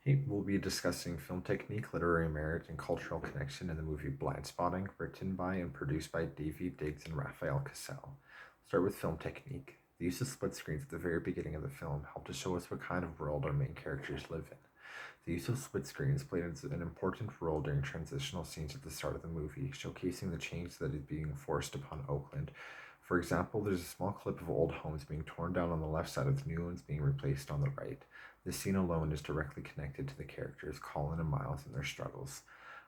We'll be discussing film technique, literary merit, and cultural connection in the movie Blindspotting, written by and produced by Davey Diggs and Raphael Cassell. Start with film technique. The use of split screens at the very beginning of the film helped to show us what kind of world our main characters live in. The use of split screens played an important role during transitional scenes at the start of the movie, showcasing the change that is being forced upon Oakland. For example, there's a small clip of old homes being torn down on the left side with new ones being replaced on the right. This scene alone is directly connected to the characters, Colin and Miles, and their struggles.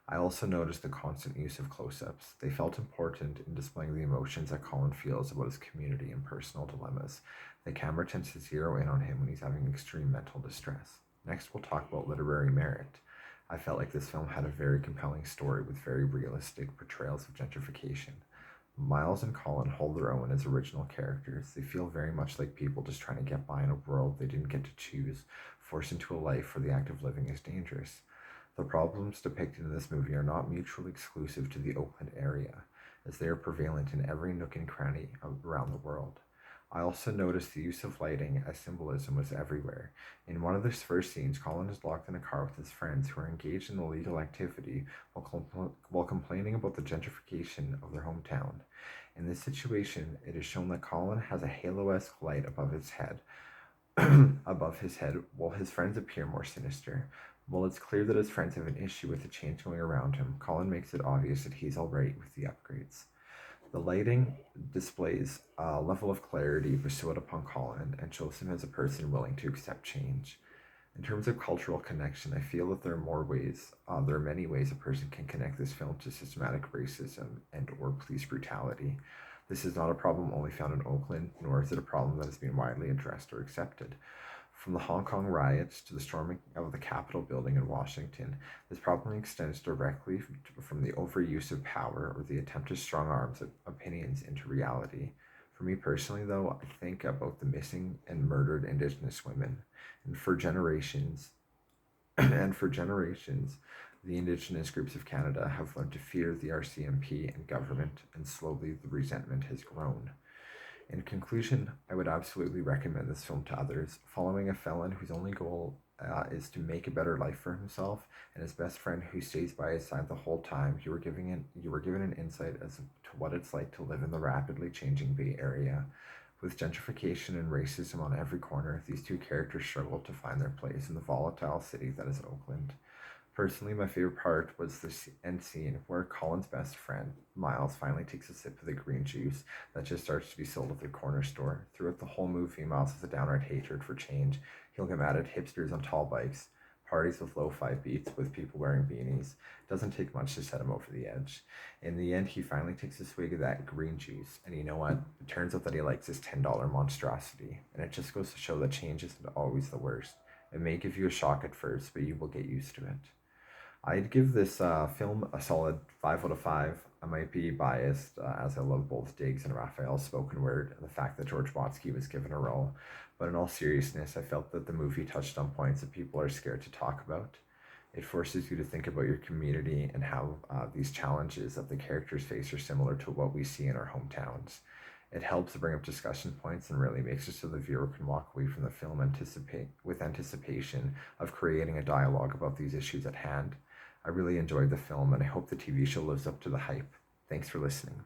I also noticed the constant use of close ups. They felt important in displaying the emotions that Colin feels about his community and personal dilemmas. The camera tends to zero in on him when he's having extreme mental distress. Next, we'll talk about literary merit. I felt like this film had a very compelling story with very realistic portrayals of gentrification. Miles and Colin hold their own as original characters. They feel very much like people just trying to get by in a world they didn't get to choose, forced into a life where the act of living is dangerous. The problems depicted in this movie are not mutually exclusive to the Oakland area, as they are prevalent in every nook and cranny around the world. I also noticed the use of lighting as symbolism was everywhere. In one of the first scenes, Colin is locked in a car with his friends who are engaged in illegal activity while complaining about the gentrification of their hometown. In this situation, it is shown that Colin has a halo-esque light above his head, while his friends appear more sinister. While it's clear that his friends have an issue with the change going around him, Colin makes it obvious that he's alright with the upgrades. The lighting displays a level of clarity bestowed upon Colin and shows him as a person willing to accept change. In terms of cultural connection, I feel that there are many ways a person can connect this film to systematic racism and or police brutality. This is not a problem only found in Oakland, nor is it a problem that has been widely addressed or accepted. From the Hong Kong riots to the storming of the Capitol building in Washington, this problem extends directly from the overuse of power or the attempt to strong arms opinions into reality. For me personally, though, I think about the missing and murdered Indigenous women, and for generations, and for generations, the Indigenous groups of Canada have learned to fear the RCMP and government, and slowly the resentment has grown. In conclusion, I would absolutely recommend this film to others. Following a felon whose only goal is to make a better life for himself, and his best friend who stays by his side the whole time, you were given an insight as to what it's like to live in the rapidly changing Bay Area. With gentrification and racism on every corner, these two characters struggle to find their place in the volatile city that is Oakland. Personally, my favorite part was the end scene where Colin's best friend, Miles, finally takes a sip of the green juice that just starts to be sold at the corner store. Throughout the whole movie, Miles has a downright hatred for change. He'll get mad at hipsters on tall bikes, parties with lo-fi beats with people wearing beanies. It doesn't take much to set him over the edge. In the end, he finally takes a swig of that green juice, and you know what? It turns out that he likes his $10 monstrosity, and it just goes to show that change isn't always the worst. It may give you a shock at first, but you will get used to it. I'd give this film a solid 5 out of 5. I might be biased as I love both Diggs and Raphael's spoken word and the fact that George Watsky was given a role. But in all seriousness, I felt that the movie touched on points that people are scared to talk about. It forces you to think about your community and how these challenges that the characters face are similar to what we see in our hometowns. It helps to bring up discussion points and really makes it so the viewer can walk away from the film with anticipation of creating a dialogue about these issues at hand. I really enjoyed the film and I hope the TV show lives up to the hype. Thanks for listening.